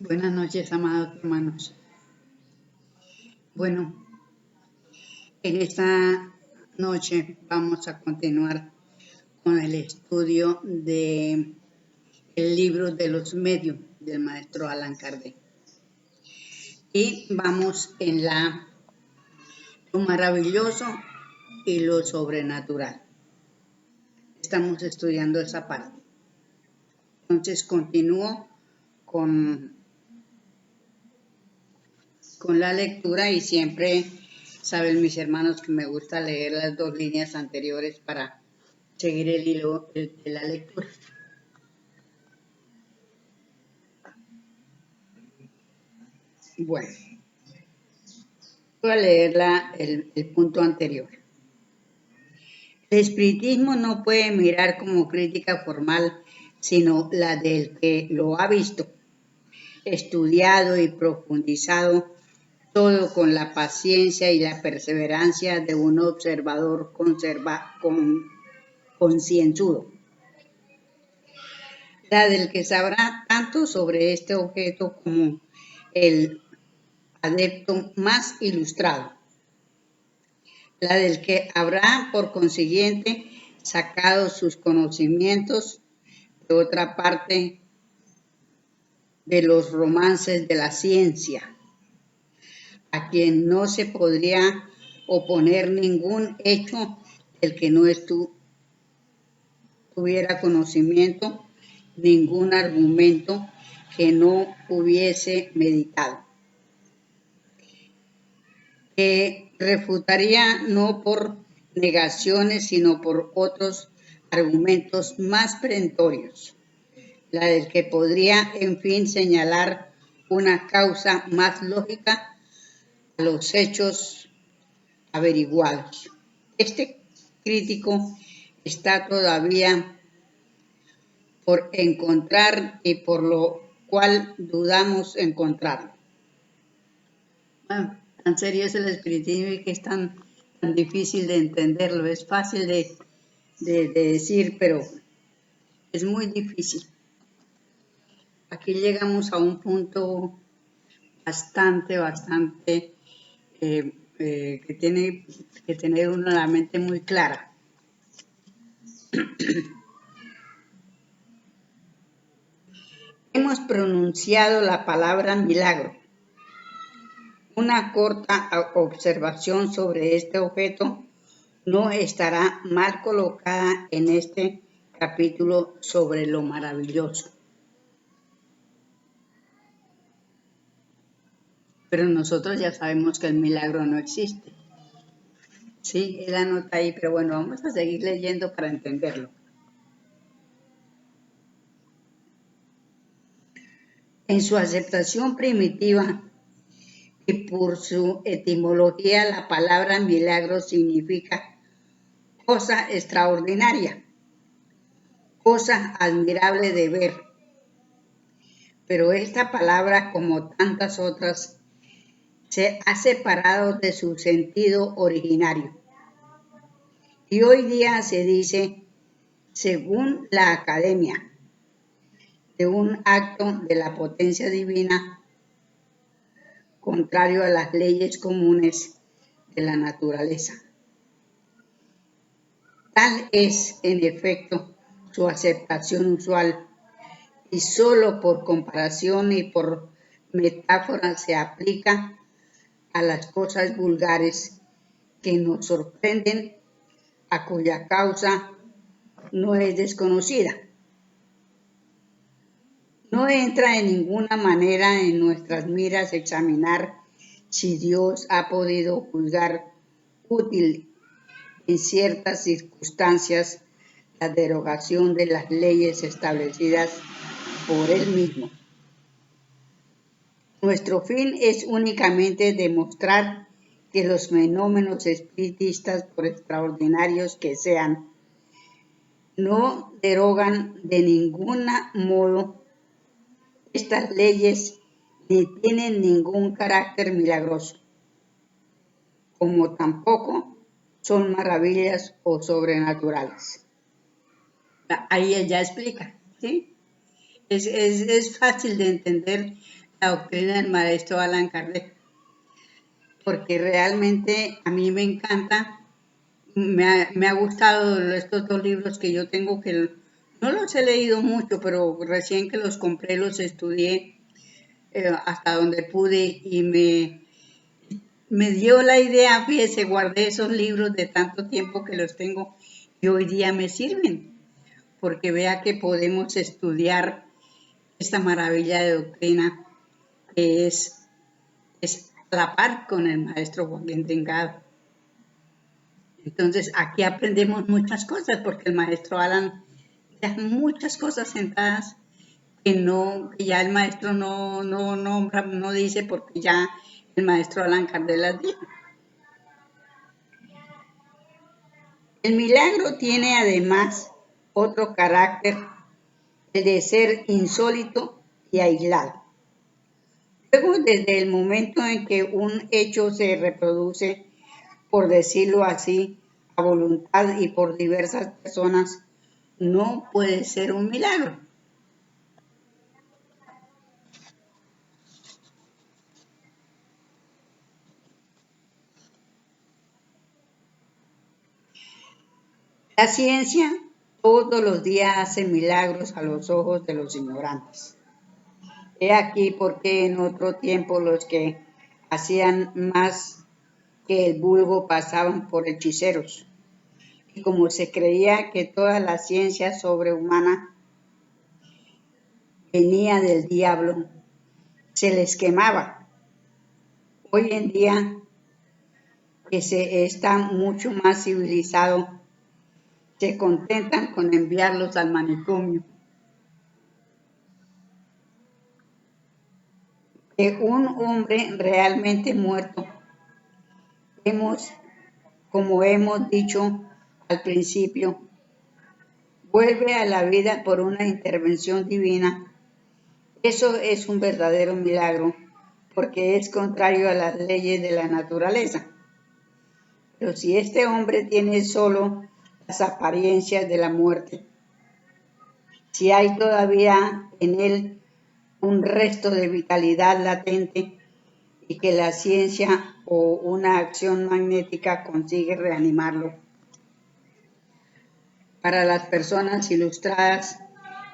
Buenas noches, amados hermanos. Bueno, en esta noche vamos a continuar con el estudio de el libro de los medios del maestro Allan Kardec. Y vamos en lo maravilloso y lo sobrenatural. Estamos estudiando esa parte. Entonces continúo con la lectura y siempre saben mis hermanos que me gusta leer las dos líneas anteriores para seguir el hilo de la lectura. Bueno, voy a leer el punto anterior. El espiritismo no puede mirar como crítica formal, sino la del que lo ha visto, estudiado y profundizado, todo con la paciencia y la perseverancia de un observador concienzudo. La del que sabrá tanto sobre este objeto como el adepto más ilustrado. La del que habrá, por consiguiente, sacado sus conocimientos de otra parte de los romances de la ciencia, a quien no se podría oponer ningún hecho del que no tuviera conocimiento, ningún argumento que no hubiese meditado. Que refutaría no por negaciones, sino por otros argumentos más perentorios, la del que podría, en fin, señalar una causa más lógica a los hechos averiguados. Este crítico está todavía por encontrar y por lo cual dudamos encontrarlo. Tan serio es el espiritismo y que es tan difícil de entenderlo. Es fácil de decir, pero es muy difícil. Aquí llegamos a un punto bastante que tiene que tener una la mente muy clara. Hemos pronunciado la palabra milagro. Una corta observación sobre este objeto no estará mal colocada en este capítulo sobre lo maravilloso. Pero nosotros ya sabemos que el milagro no existe. Sí, él anota ahí, pero bueno, vamos a seguir leyendo para entenderlo. En su aceptación primitiva y por su etimología, la palabra milagro significa cosa extraordinaria, cosa admirable de ver. Pero esta palabra, como tantas otras, se ha separado de su sentido originario. Y hoy día se dice, según la Academia, de un acto de la potencia divina contrario a las leyes comunes de la naturaleza. Tal es, en efecto, su aceptación usual, y solo por comparación y por metáfora se aplica a las cosas vulgares que nos sorprenden, a cuya causa no es desconocida. No entra en ninguna manera en nuestras miras examinar si Dios ha podido juzgar útil en ciertas circunstancias la derogación de las leyes establecidas por Él mismo. Nuestro fin es únicamente demostrar que los fenómenos espiritistas, por extraordinarios que sean, no derogan de ningún modo estas leyes ni tienen ningún carácter milagroso, como tampoco son maravillas o sobrenaturales. Ahí ella explica, ¿sí? Es fácil de entender la doctrina del maestro Allan Kardec, porque realmente a mí me encanta, me ha gustado estos dos libros que yo tengo, que no los he leído mucho, pero recién que los compré los estudié hasta donde pude y me dio la idea, fíjese, guardé esos libros de tanto tiempo que los tengo y hoy día me sirven, porque vea que podemos estudiar esta maravilla de doctrina que es a la par con el maestro Joaquín Delgado. Entonces aquí aprendemos muchas cosas porque el maestro Alan deja muchas cosas sentadas que ya el maestro no nombra, no dice porque ya el maestro Allan Kardec las dijo. El milagro tiene además otro carácter, el de ser insólito y aislado. Luego, desde el momento en que un hecho se reproduce, por decirlo así, a voluntad y por diversas personas, no puede ser un milagro. La ciencia todos los días hace milagros a los ojos de los ignorantes. He aquí porque en otro tiempo los que hacían más que el vulgo pasaban por hechiceros. Y como se creía que toda la ciencia sobrehumana venía del diablo, se les quemaba. Hoy en día, que se está mucho más civilizado, se contentan con enviarlos al manicomio. Que un hombre realmente muerto, como hemos dicho al principio, vuelve a la vida por una intervención divina. Eso es un verdadero milagro, porque es contrario a las leyes de la naturaleza. Pero si este hombre tiene solo las apariencias de la muerte, si hay todavía en él un resto de vitalidad latente y que la ciencia o una acción magnética consigue reanimarlo. Para las personas ilustradas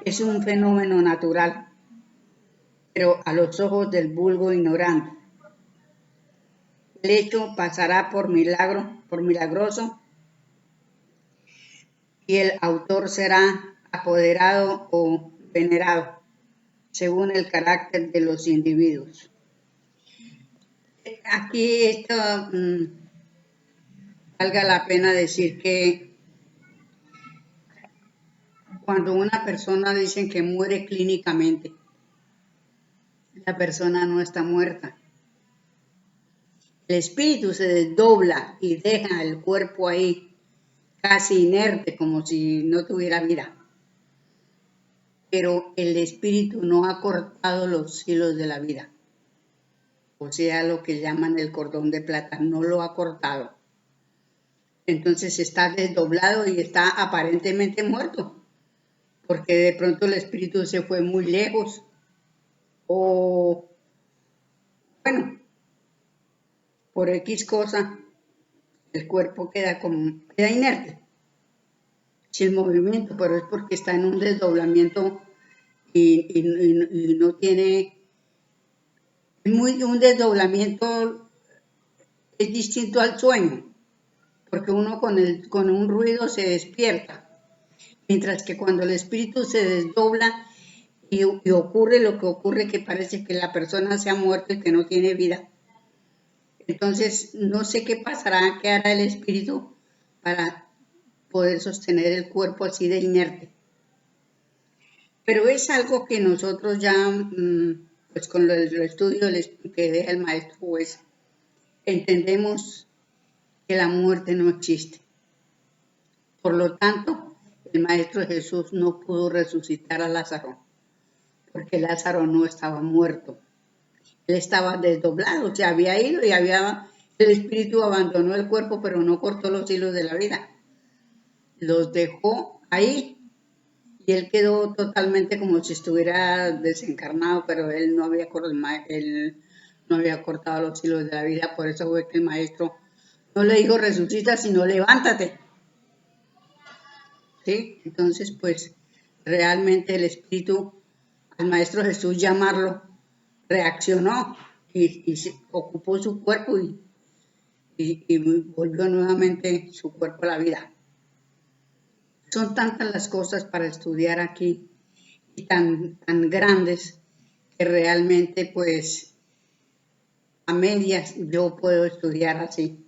es un fenómeno natural, pero a los ojos del vulgo ignorante. El hecho pasará por milagroso, y el autor será apoderado o venerado, según el carácter de los individuos. Aquí esto valga la pena decir que cuando una persona dice que muere clínicamente, la persona no está muerta. El espíritu se desdobla y deja el cuerpo ahí, casi inerte, como si no tuviera vida. Pero el espíritu no ha cortado los hilos de la vida. O sea, lo que llaman el cordón de plata, no lo ha cortado. Entonces está desdoblado y está aparentemente muerto, porque de pronto el espíritu se fue muy lejos. O, bueno, por X cosa, el cuerpo queda inerte, sin movimiento, pero es porque está en un desdoblamiento y no tiene, un desdoblamiento es distinto al sueño, porque uno con un ruido se despierta, mientras que cuando el espíritu se desdobla y ocurre lo que ocurre, que parece que la persona se ha muerto y que no tiene vida. Entonces, no sé qué pasará, qué hará el espíritu para poder sostener el cuerpo así de inerte. Pero es algo que nosotros ya, pues con el estudio que deja el maestro, pues entendemos que la muerte no existe. Por lo tanto, el maestro Jesús no pudo resucitar a Lázaro, porque Lázaro no estaba muerto. Él estaba desdoblado, se había ido y el espíritu abandonó el cuerpo, pero no cortó los hilos de la vida. Los dejó ahí y él quedó totalmente como si estuviera desencarnado, pero él no había, él no había cortado los hilos de la vida, por eso fue que el maestro no le dijo resucita, sino levántate, ¿sí? Entonces, pues realmente el espíritu, al maestro Jesús llamarlo, reaccionó y ocupó su cuerpo y volvió nuevamente su cuerpo a la vida. Son tantas las cosas para estudiar aquí y tan grandes que realmente pues a medias yo puedo estudiar así.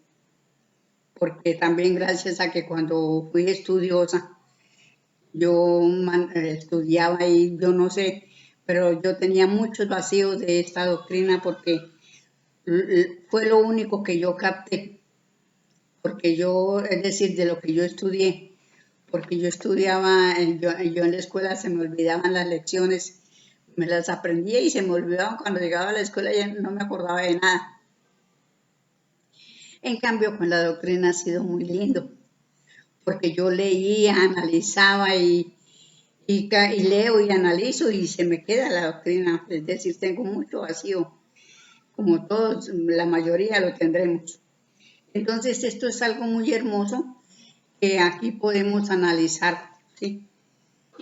Porque también gracias a que cuando fui estudiosa, yo estudiaba y yo no sé, pero yo tenía muchos vacíos de esta doctrina porque fue lo único que yo capté, porque yo, es decir, de lo que yo estudié, porque yo estudiaba, yo en la escuela se me olvidaban las lecciones, me las aprendía y se me olvidaban cuando llegaba a la escuela ya no me acordaba de nada. En cambio, con la doctrina ha sido muy lindo, porque yo leía, analizaba y leo y analizo y se me queda la doctrina, es decir, tengo mucho vacío, como todos, la mayoría lo tendremos. Entonces, esto es algo muy hermoso que aquí podemos analizar, ¿sí?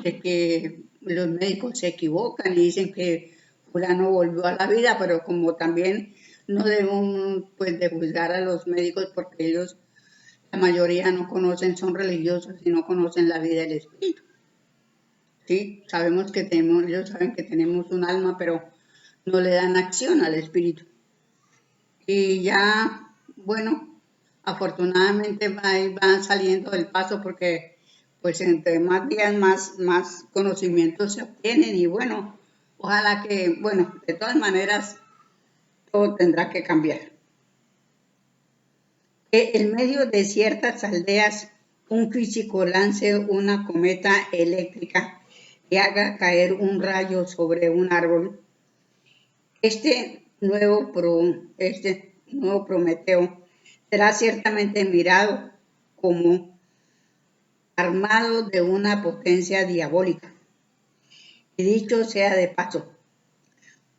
De que los médicos se equivocan y dicen que fulano volvió a la vida, pero como también no debemos pues de juzgar a los médicos porque ellos, la mayoría no conocen, son religiosos y no conocen la vida del espíritu. Sí, sabemos que tenemos, ellos saben que tenemos un alma, pero no le dan acción al espíritu. Y ya, bueno, afortunadamente van saliendo del paso porque pues entre más días más conocimientos se obtienen y bueno, ojalá que, bueno, de todas maneras todo tendrá que cambiar. Que en medio de ciertas aldeas un físico lance una cometa eléctrica y haga caer un rayo sobre un árbol. Este nuevo Prometeo será ciertamente mirado como armado de una potencia diabólica. Y dicho sea de paso,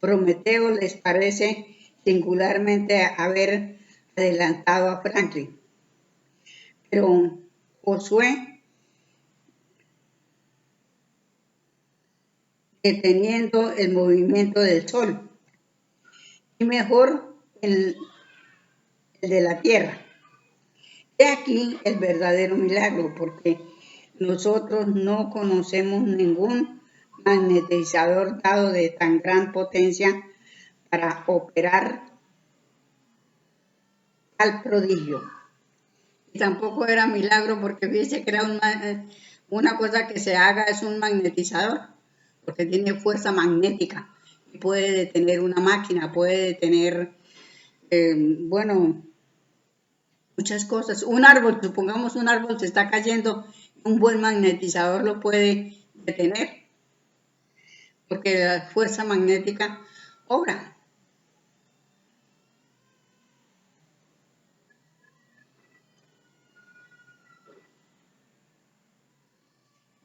Prometeo les parece singularmente haber adelantado a Franklin, pero Josué, deteniendo el movimiento del Sol, y mejor el de la Tierra. He aquí el verdadero milagro, porque nosotros no conocemos ningún magnetizador dado de tan gran potencia para operar tal prodigio. Y tampoco era milagro porque fíjese que era una cosa que se haga, es un magnetizador, porque tiene fuerza magnética y puede detener una máquina, puede detener, bueno, muchas cosas. Un árbol, supongamos un árbol se está cayendo, un buen magnetizador lo puede detener, porque la fuerza magnética obra.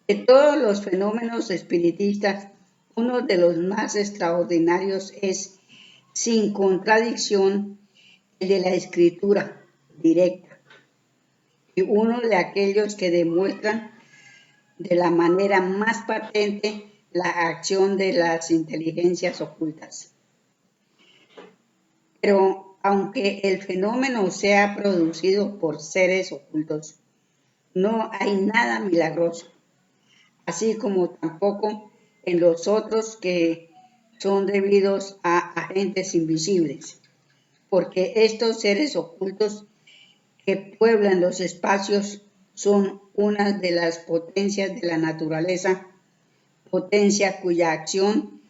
De todos los fenómenos espiritistas, uno de los más extraordinarios es, sin contradicción, el de la escritura directa, y uno de aquellos que demuestran de la manera más patente la acción de las inteligencias ocultas. Pero aunque el fenómeno sea producido por seres ocultos, no hay nada milagroso, así como tampoco en los otros que son debidos a agentes invisibles, porque estos seres ocultos que pueblan los espacios son una de las potencias de la naturaleza, potencia cuya acción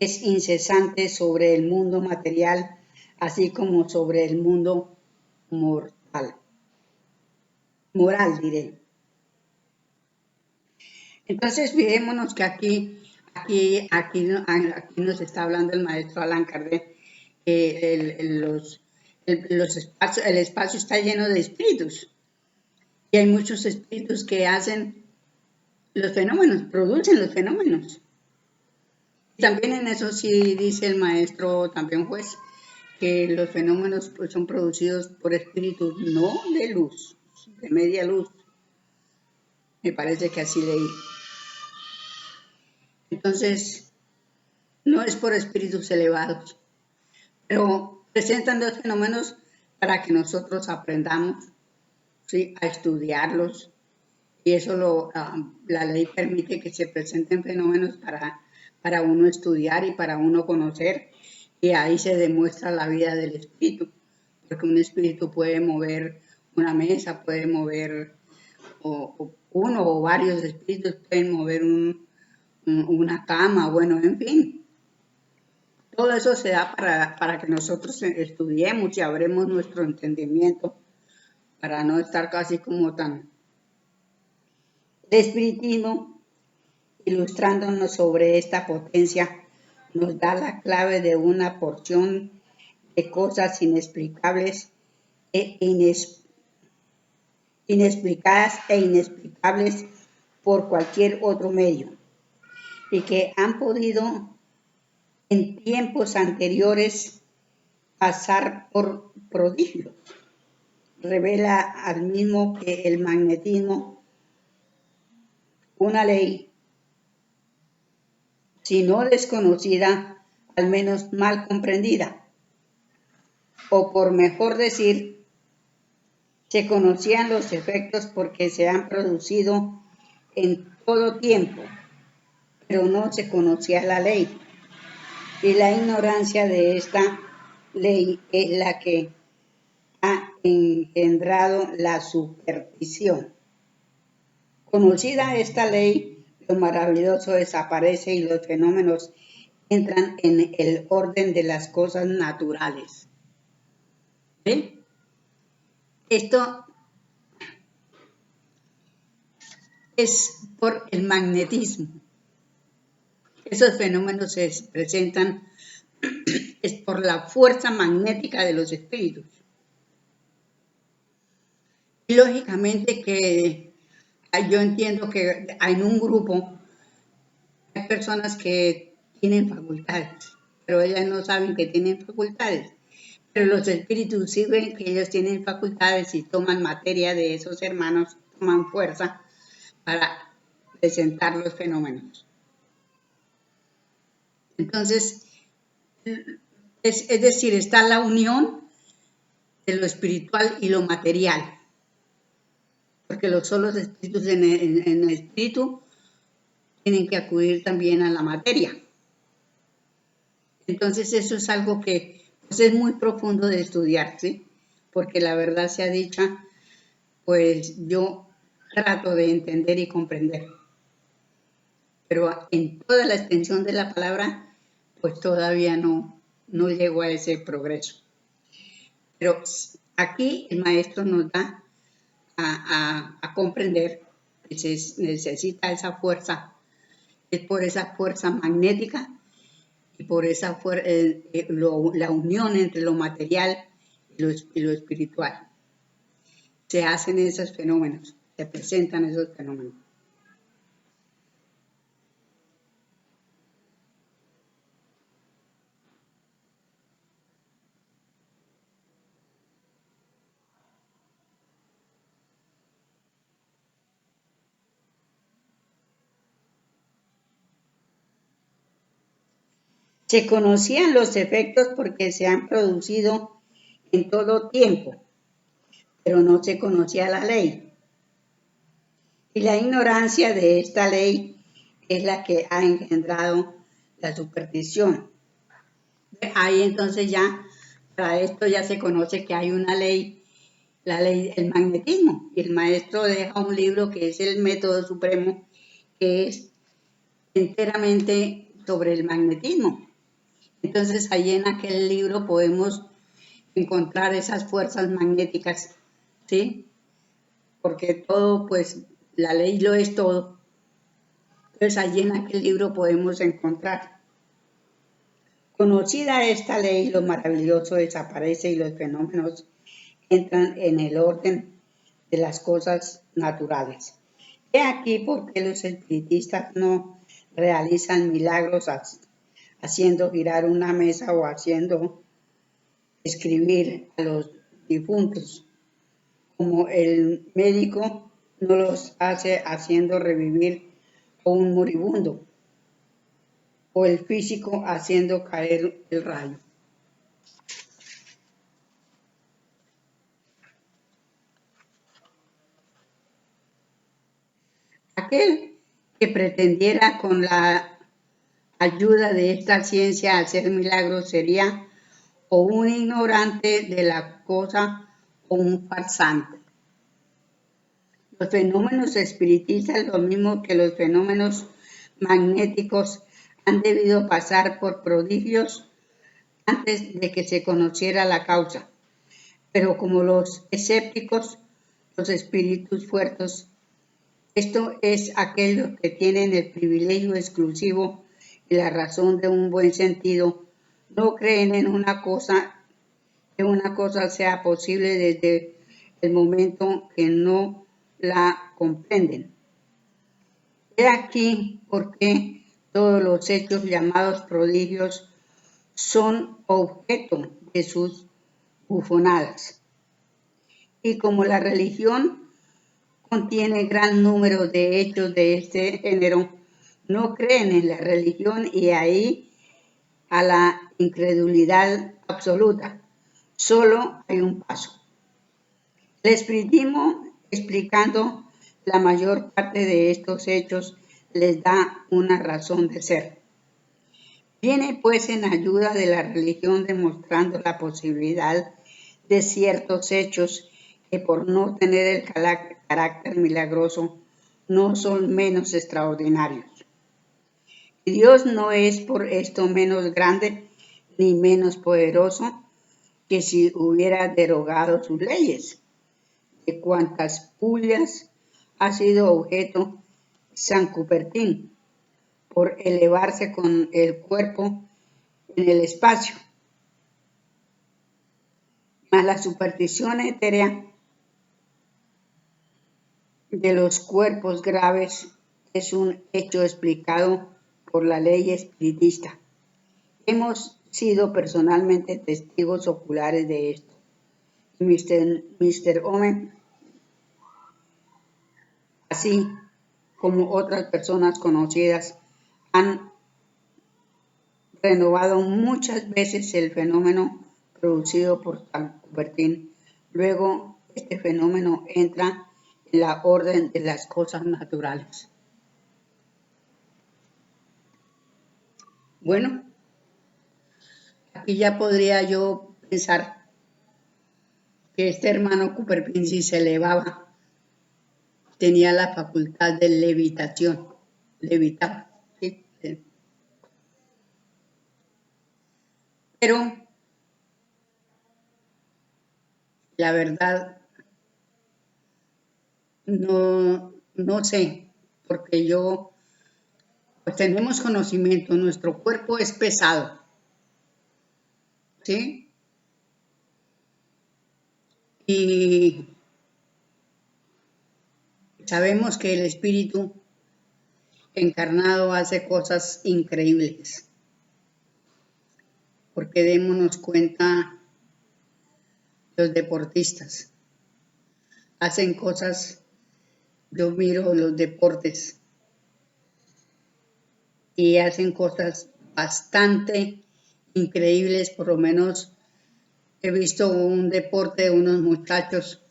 es incesante sobre el mundo material, así como sobre el mundo moral diré. Entonces, fijémonos que aquí nos está hablando el maestro Allan Kardec, que el espacio está lleno de espíritus, y hay muchos espíritus que hacen los fenómenos, producen los fenómenos. También en eso sí dice el maestro, también juez, que los fenómenos pues, son producidos por espíritus no de luz, de media luz. Me parece que así leí. Entonces, no es por espíritus elevados, pero presentan los fenómenos para que nosotros aprendamos, ¿sí?, a estudiarlos. Y eso la ley permite que se presenten fenómenos para uno estudiar y para uno conocer. Y ahí se demuestra la vida del espíritu, porque un espíritu puede mover una mesa, puede mover, o uno o varios espíritus pueden mover una cama, bueno, en fin. Todo eso se da para que nosotros estudiemos y abremos nuestro entendimiento, para no estar casi como tan... El espiritismo, ilustrándonos sobre esta potencia, nos da la clave de una porción de cosas inexplicables e inexplicadas e inexplicables por cualquier otro medio, y que han podido en tiempos anteriores pasar por prodigios. Revela al mismo que el magnetismo, una ley, si no desconocida, al menos mal comprendida, o por mejor decir, se conocían los efectos porque se han producido en todo tiempo, pero no se conocía la ley. Y la ignorancia de esta ley es la que ha engendrado la superstición. Conocida esta ley, lo maravilloso desaparece y los fenómenos entran en el orden de las cosas naturales. ¿Ven? Esto es por el magnetismo. Esos fenómenos se presentan es por la fuerza magnética de los espíritus. Y lógicamente que yo entiendo que en un grupo hay personas que tienen facultades, pero ellas no saben que tienen facultades. Pero los espíritus sí ven que ellos tienen facultades y toman materia de esos hermanos, toman fuerza para presentar los fenómenos. Entonces, es decir, está la unión de lo espiritual y lo material, porque los solos espíritus en el espíritu tienen que acudir también a la materia. Entonces eso es algo que pues, es muy profundo de estudiar, ¿sí? Porque la verdad sea dicha, pues yo trato de entender y comprender. Pero en toda la extensión de la palabra, pues todavía no llego a ese progreso. Pero aquí el maestro nos da a comprender que se necesita esa fuerza, es por esa fuerza magnética y por esa la unión entre lo material y lo espiritual. Se hacen esos fenómenos, se presentan esos fenómenos. Se conocían los efectos porque se han producido en todo tiempo, pero no se conocía la ley. Y la ignorancia de esta ley es la que ha engendrado la superstición. Ahí entonces ya, para esto ya se conoce que hay una ley, la ley del magnetismo. Y el maestro deja un libro que es el Método Supremo, que es enteramente sobre el magnetismo. Entonces ahí en aquel libro podemos encontrar esas fuerzas magnéticas, ¿sí? Porque todo, pues, la ley lo es todo. Entonces allí en aquel libro podemos encontrar. Conocida esta ley, lo maravilloso desaparece y los fenómenos entran en el orden de las cosas naturales. He aquí por qué los espiritistas no realizan milagros haciendo girar una mesa o haciendo escribir a los difuntos, como el médico no los hace haciendo revivir a un moribundo, o el físico haciendo caer el rayo. Aquel que pretendiera con la ayuda de esta ciencia hacer milagros sería o un ignorante de la cosa o un farsante. Los fenómenos espiritistas, lo mismo que los fenómenos magnéticos, han debido pasar por prodigios antes de que se conociera la causa. Pero como los escépticos, los espíritus fuertes, esto es aquellos que tienen el privilegio exclusivo y la razón de un buen sentido, no creen en que una cosa sea posible desde el momento que no la comprenden. He aquí por qué todos los hechos llamados prodigios son objeto de sus bufonadas. Y como la religión contiene gran número de hechos de este género, no creen en la religión y ahí a la incredulidad absoluta. Solo hay un paso. El espiritismo, explicando la mayor parte de estos hechos, les da una razón de ser. Viene pues en ayuda de la religión demostrando la posibilidad de ciertos hechos que por no tener el carácter milagroso no son menos extraordinarios. Y Dios no es por esto menos grande ni menos poderoso que si hubiera derogado sus leyes, de cuantas pullas ha sido objeto San Cupertín, por elevarse con el cuerpo en el espacio. Mas la superstición etérea de los cuerpos graves es un hecho explicado por la ley espiritista. Hemos sido personalmente testigos oculares de esto. Mr. Omen, así como otras personas conocidas, han renovado muchas veces el fenómeno producido por San Cupertín. Luego, este fenómeno entra en la orden de las cosas naturales. Bueno, aquí ya podría yo pensar que este hermano Cupertín, si se elevaba, tenía la facultad de levitación, levitaba, ¿sí? Pero la verdad no sé, porque pues tenemos conocimiento, nuestro cuerpo es pesado, ¿sí? Y sabemos que el espíritu encarnado hace cosas increíbles, porque démonos cuenta, los deportistas hacen cosas, yo miro los deportes y hacen cosas bastante increíbles. Por lo menos he visto un deporte de unos muchachos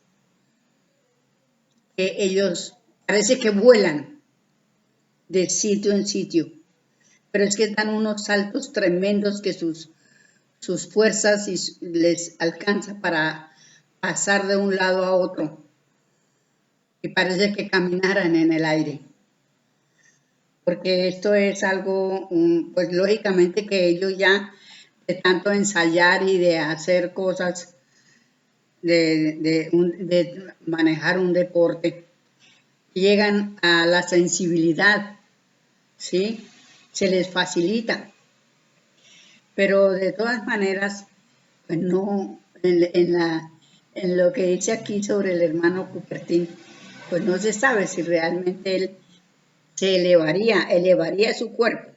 que ellos parece que vuelan de sitio en sitio, pero es que dan unos saltos tremendos que sus fuerzas les alcanza para pasar de un lado a otro y parece que caminaran en el aire. Porque esto es algo, pues lógicamente que ellos ya de tanto ensayar y de hacer cosas, de manejar un deporte, llegan a la sensibilidad, ¿sí? Se les facilita. Pero de todas maneras, pues no, en lo que dice aquí sobre el hermano Cupertín, pues no se sabe si realmente él se elevaría su cuerpo.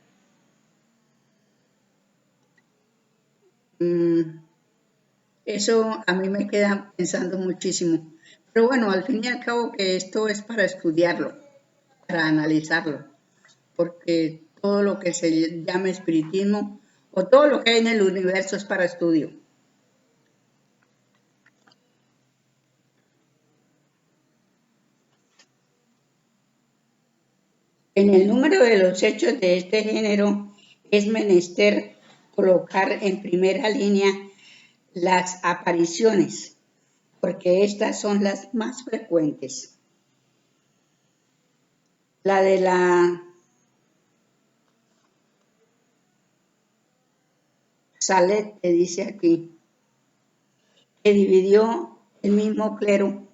Eso a mí me queda pensando muchísimo. Pero bueno, al fin y al cabo que esto es para estudiarlo, para analizarlo, porque todo lo que se llama espiritismo o todo lo que hay en el universo es para estudio. En el número de los hechos de este género es menester colocar en primera línea las apariciones, porque estas son las más frecuentes. La de la Salete dice aquí, que dividió el mismo clero,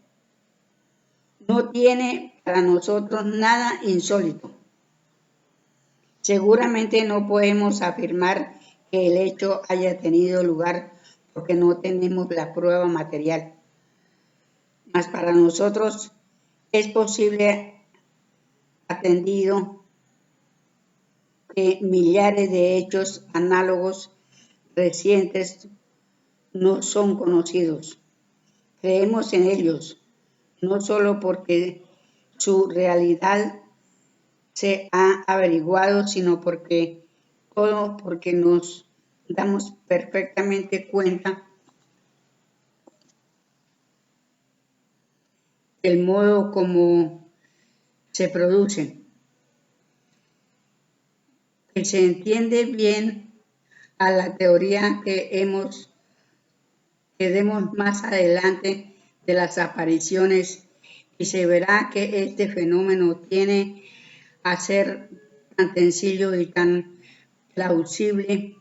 no tiene para nosotros nada insólito. Seguramente no podemos afirmar que el hecho haya tenido lugar porque no tenemos la prueba material. Mas para nosotros es posible, atendido que millares de hechos análogos recientes no son conocidos. Creemos en ellos, no solo porque su realidad se ha averiguado, sino porque nos damos perfectamente cuenta del modo como se producen, que se entiende bien a la teoría que demos más adelante de las apariciones, y se verá que este fenómeno tiene a ser tan sencillo y tan plausible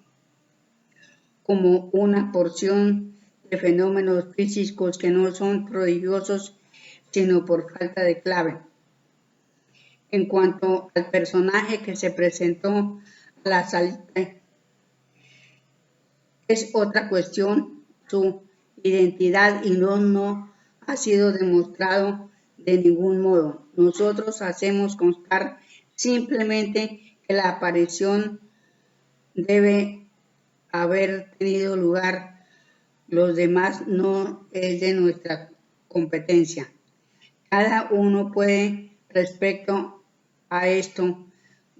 como una porción de fenómenos físicos que no son prodigiosos sino por falta de clave. En cuanto al personaje que se presentó a la salida, es otra cuestión su identidad y no ha sido demostrado de ningún modo. Nosotros hacemos constar simplemente que la aparición debe haber tenido lugar, los demás no es de nuestra competencia. Cada uno puede, respecto a esto,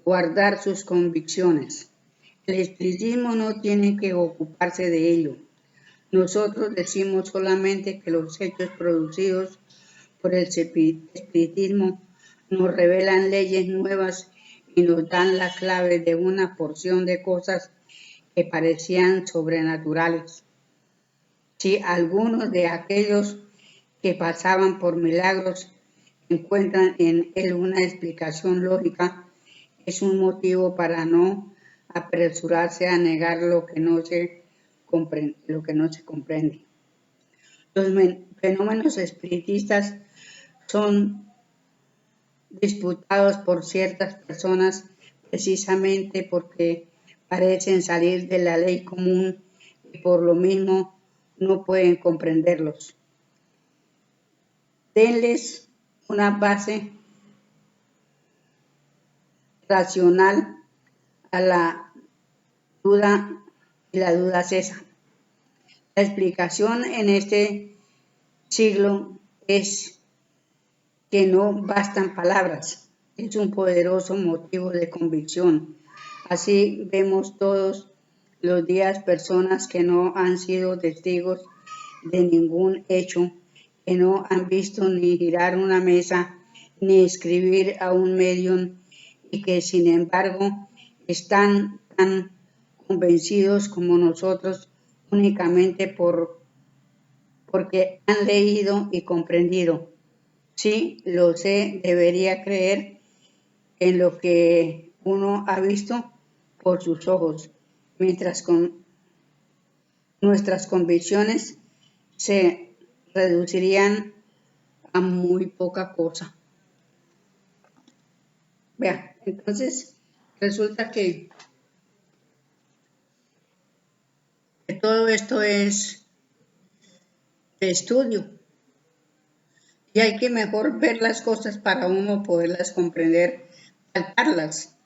guardar sus convicciones. El espiritismo no tiene que ocuparse de ello. Nosotros decimos solamente que los hechos producidos por el espiritismo nos revelan leyes nuevas y nos dan la clave de una porción de cosas que parecían sobrenaturales. Si algunos de aquellos que pasaban por milagros encuentran en él una explicación lógica, es un motivo para no apresurarse a negar lo que no se comprende. Los fenómenos espiritistas son disputados por ciertas personas precisamente porque parecen salir de la ley común y por lo mismo no pueden comprenderlos. Denles una base racional a la duda y la duda cesa. La explicación en este siglo es que no bastan palabras, es un poderoso motivo de convicción. Así vemos todos los días personas que no han sido testigos de ningún hecho, que no han visto ni girar una mesa, ni escribir a un medium, y que sin embargo están tan convencidos como nosotros únicamente porque han leído y comprendido. Sí, lo sé, debería creer en lo que uno ha visto por sus ojos, mientras nuestras convicciones se reducirían a muy poca cosa. Vea, entonces resulta que todo esto es de estudio Y hay que mejor ver las cosas para uno poderlas comprender, palparlas,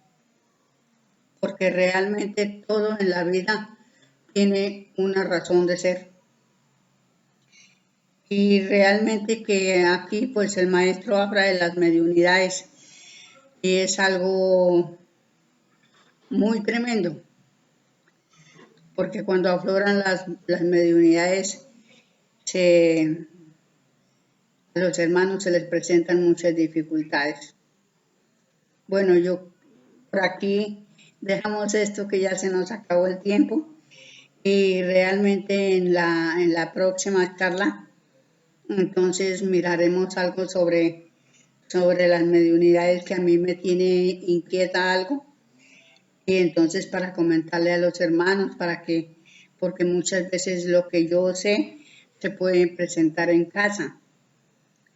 porque realmente todo en la vida tiene una razón de ser. Y realmente que aquí pues el maestro habla de las mediunidades y es algo muy tremendo, porque cuando afloran las mediunidades, a los hermanos se les presentan muchas dificultades. Bueno, yo por aquí dejamos esto que ya se nos acabó el tiempo y realmente en la próxima charla entonces miraremos algo sobre las mediunidades que a mí me tiene inquieta algo y entonces para comentarle a los hermanos porque muchas veces lo que yo sé se puede presentar en casa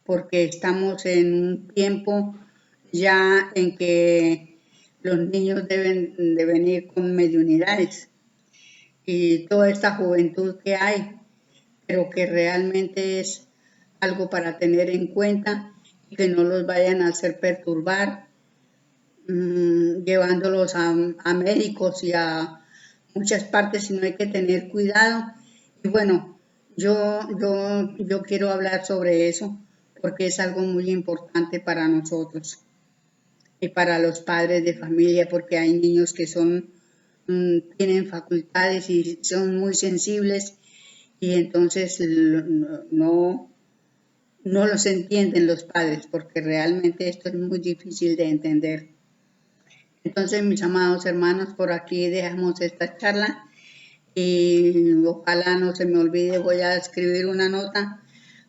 porque estamos en un tiempo ya en que los niños deben de venir con mediunidades y toda esta juventud que hay, pero que realmente es algo para tener en cuenta y que no los vayan a hacer perturbar, llevándolos a médicos y a muchas partes, sino hay que tener cuidado. Y bueno, yo quiero hablar sobre eso porque es algo muy importante para nosotros y para los padres de familia, porque hay niños que tienen facultades y son muy sensibles y entonces no los entienden los padres, porque realmente esto es muy difícil de entender. Entonces, mis amados hermanos, por aquí dejamos esta charla y ojalá no se me olvide, voy a escribir una nota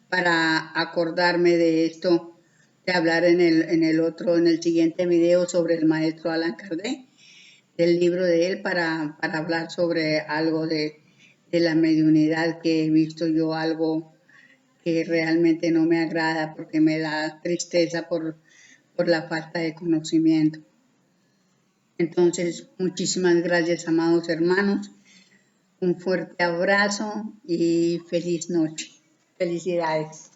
para acordarme de esto, de hablar en el siguiente video sobre el maestro Allan Kardec, del libro de él, para hablar sobre algo de la mediunidad que he visto yo, algo que realmente no me agrada porque me da tristeza por la falta de conocimiento. Entonces, muchísimas gracias, amados hermanos. Un fuerte abrazo y feliz noche. Felicidades.